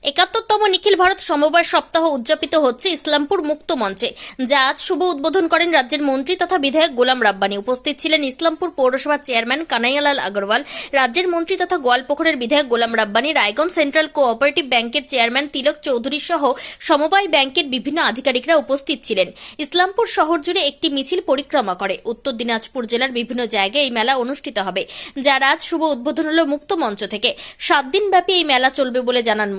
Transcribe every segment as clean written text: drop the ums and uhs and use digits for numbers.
71তম নিখিল ভারত সমবায় সপ্তাহ উদযাপিত হচ্ছে ইসলামপুর মুক্ত মঞ্চে, যা আজ শুভ উদ্বোধন করেন রাজ্যের মন্ত্রী তথা বিধায়ক গোলাম রাব্বানি। উপস্থিত ছিলেন ইসলামপুর পৌরসভার চেয়ারম্যান কানাইয়ালাল আগরওয়াল, রাজ্যের মন্ত্রী তথা গোয়ালপুকুরের বিধায়ক গোলাম রাব্বানি, রায়গঞ্জ সেন্ট্রাল কোঅপারেটিভ ব্যাংকের চেয়ারম্যান তিলক চৌধুরী সহ সমবায় ব্যাংকের বিভিন্ন আধিকারিকরা উপস্থিত ছিলেন। ইসলামপুর শহর জুড়ে একটি মিছিল পরিক্রমা করে উত্তর দিনাজপুর জেলার বিভিন্ন জায়গায় এই মেলা অনুষ্ঠিত হবে, যার আজ শুভ উদ্বোধন হল মুক্ত মঞ্চ থেকে। 7 দিন ব্যাপী এই মেলা চলবে বলে জানান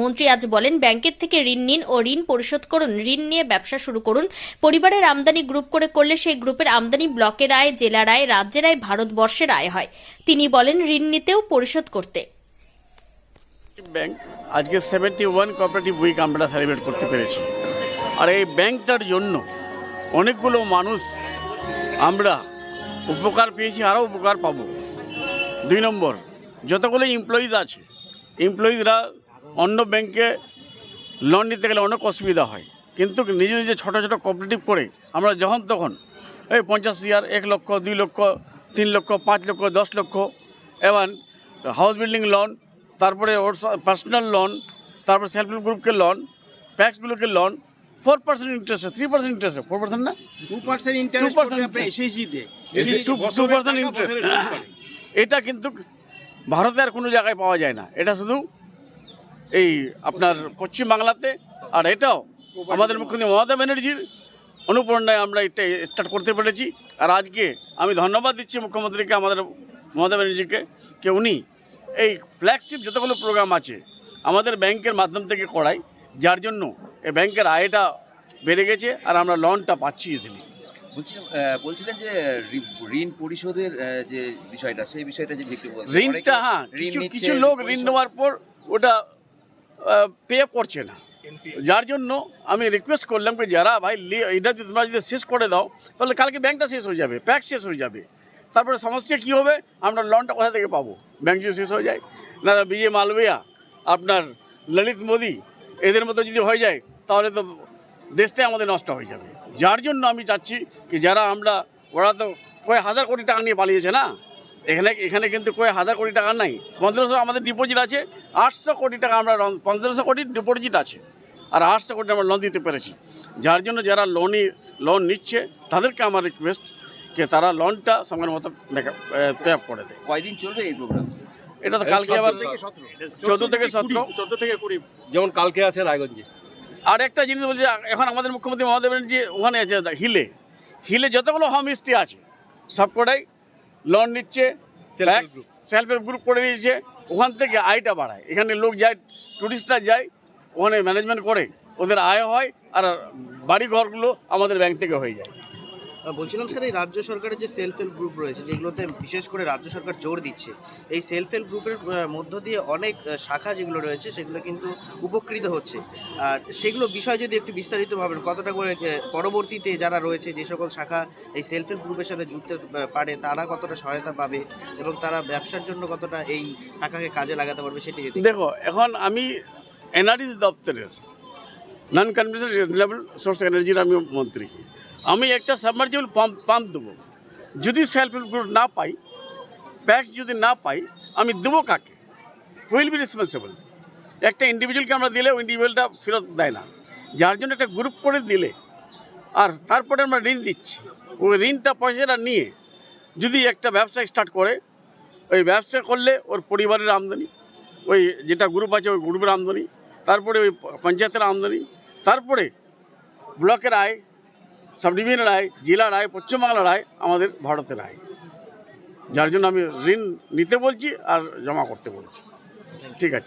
মন্ত্রী আজ বলেন, ব্যাংকের থেকে ঋণ নিন ও ঋণ পরিশোধ করুন, ঋণ নিয়ে ব্যবসা শুরু করুন। পরিবারের আমদানি গ্রুপ করে করলে সেই গ্রুপের আমদানি ব্লকের আয়, জেলার আয়, রাজ্যের আয়, ভারতবর্ষের আয় হয়। তিনি বলেন, ঋণ নিতেও পরিশোধ করতে। ব্যাংক আজকে 71 কোঅপারেটিভ উইক আমরা সেলিব্রেট করতে পেরেছি। আর এই ব্যাংকটার জন্য অনেকগুলো মানুষ আমরা উপকার পেয়েছি, আরও উপকার পাবো। 2 নম্বর, যতগুলো এমপ্লয়িজ আছে, এমপ্লয়িজরা অন্য ব্যাংকে লোন নিতে গেলে অনেক অসুবিধা হয়, কিন্তু নিজে নিজে ছোটো ছোটো কোঅপারেটিভ করে আমরা যখন তখন এই 50,000, 1 লক্ষ, 2 লক্ষ, 3 লক্ষ, 5 লক্ষ, 10 লক্ষ, এবং হাউস বিল্ডিং লোন, তারপরে ওর পার্সোনাল লোন, তারপরে সেলফ হেল্প গ্রুপকে লোন, প্যাক্সগুলোকে লোন 4% ইন্টারেস্টে, 3% ইন্টারেস্টে, 4% না 2% ইন্টারেস্ট 2% ইন্টারেস্ট। এটা কিন্তু ভারতে আর কোনো জায়গায় পাওয়া যায় না, এটা শুধু এই আপনার পশ্চিমবাংলাতে। আর এটাও আমাদের মুখ্যমন্ত্রী মমতা ব্যানার্জির অনুপ্রেরণায় আমরা এটা স্টার্ট করতে পেরেছি। আর আজকে আমি ধন্যবাদ দিচ্ছি মুখ্যমন্ত্রীকে, আমাদের মমতা ব্যানার্জিকে, যে উনি এই ফ্ল্যাগশিপ যতগুলো প্রোগ্রাম আছে আমাদের ব্যাংকের মাধ্যম থেকে করায়, যার জন্য এই ব্যাংকের আয়টা বেড়ে গেছে আর আমরা লোনটা পাচ্ছি ইজিলি। বলছিলেন যে ঋণ পরিশোধের যে বিষয়টা, সেই বিষয়টা যে একটু বলছেন। ঋণটা হ্যাঁ, কিছু লোক ঋণ নেওয়ার পর ওটা পে করছে না, যার জন্য আমি রিকোয়েস্ট করলাম যে যারা ভাই এটা যদি তোমরা যদি শেষ করে দাও তাহলে কালকে ব্যাংকটা শেষ হয়ে যাবে, প্যাক শেষ হয়ে যাবে। তারপরে সমস্যা কী হবে, আমরা লোনটা কোথা থেকে পাবো? ব্যাংক যদি শেষ হয়ে যায়, না বিজয় মালবিয়া, আপনার ললিত মোদি, এদের মতো যদি হয়ে যায় তাহলে তো দেশটাই আমাদের নষ্ট হয়ে যাবে। যার জন্য আমি চাচ্ছি কি যারা ওরা তো কয়েক হাজার কোটি টাকা নিয়ে পালিয়েছে না, এখানে কিন্তু কয়েক হাজার কোটি টাকা নাই, 1500 আমাদের ডিপোজিট আছে, 800 কোটি টাকা আমরা 1500 কোটি ডিপোজিট আছে, আর 800 কোটি আমরা লোন দিতে পেরেছি। যার জন্য যারা লোন নিচ্ছে তাদেরকে আমার রিকোয়েস্ট যে তারা লোনটা সময়ের মতো পে আপ করে দেয়। কয়দিন চলবে এই প্রোগ্রাম? এটা তো কালকে আবার 14 থেকে 17, যেমন কালকে আছে রায়গঞ্জে। আর একটা জিনিস বলছি, এখন আমাদের মুখ্যমন্ত্রী মমতা ব্যানার্জি ওখানে আছে হিলে যতগুলো হোম স্টে আছে সবকটাই লোন নিচ্ছে, সেলফ হেল্প গ্রুপ করে নিয়েছে, ওখান থেকে আয়টা বাড়ায়। এখানে লোক যায়, টুরিস্টরা যায়, ওখানে ম্যানেজমেন্ট করে, ওদের আয় হয়, আর বাড়ি ঘরগুলো আমাদের ব্যাংক থেকে হয়ে যায়। বলছিলাম স্যার, এই রাজ্য সরকারের যে সেলফ হেল্প গ্রুপ রয়েছে, যেগুলোতে বিশেষ করে রাজ্য সরকার জোর দিচ্ছে, এই সেলফ হেল্প গ্রুপের মধ্য দিয়ে অনেক শাখা যেগুলো রয়েছে সেগুলো কিন্তু উপকৃত হচ্ছে। আর সেগুলো বিষয় যদি একটু বিস্তারিত ভাবেন, কতটা করে পরবর্তীতে যারা রয়েছে, যে সকল শাখা এই সেলফ হেল্প গ্রুপের সাথে যুক্ত পারে, তারা কতটা সহায়তা পাবে এবং তারা ব্যবসার জন্য কতটা এই টাকাকে কাজে লাগাতে পারবে, সেটি যদি দেখো, এখন আমি এনআরইস দপ্তরের নন কনভেনশনাল রিনিউয়েবল সোর্স এনার্জির আমি মন্ত্রী। আমি একটা সাবমার্জিবল পাম্প দেবো, যদি সেলফ হেল্প গ্রুপ না পাই, প্যাক্স যদি না পাই, আমি দেবো কাকে? Wheel be responsible. একটা ইন্ডিভিজুয়ালকে আমরা দিলে ওই ইন্ডিভিজুয়ালটা ফেরত দেয় না, যার জন্য একটা গ্রুপ করে দিলে, আর তারপরে আমরা ঋণ দিচ্ছি, ওই ঋণটা পয়সাটা নিয়ে যদি একটা ব্যবসা স্টার্ট করে, ওই ব্যবসা করলে ওর পরিবারের আমদানি, ওই যেটা গ্রুপ আছে ওই গ্রুপের আমদানি, তারপরে ওই পঞ্চায়েতের আমদানি, তারপরে ব্লকের আয়, সাব ডিভিশনের আয়, জেলার আয়, পশ্চিমবাংলার আয়, আমাদের ভারতের আয়। যার জন্য আমি ঋণ নিতে বলছি আর জমা করতে বলছি। ঠিক আছে।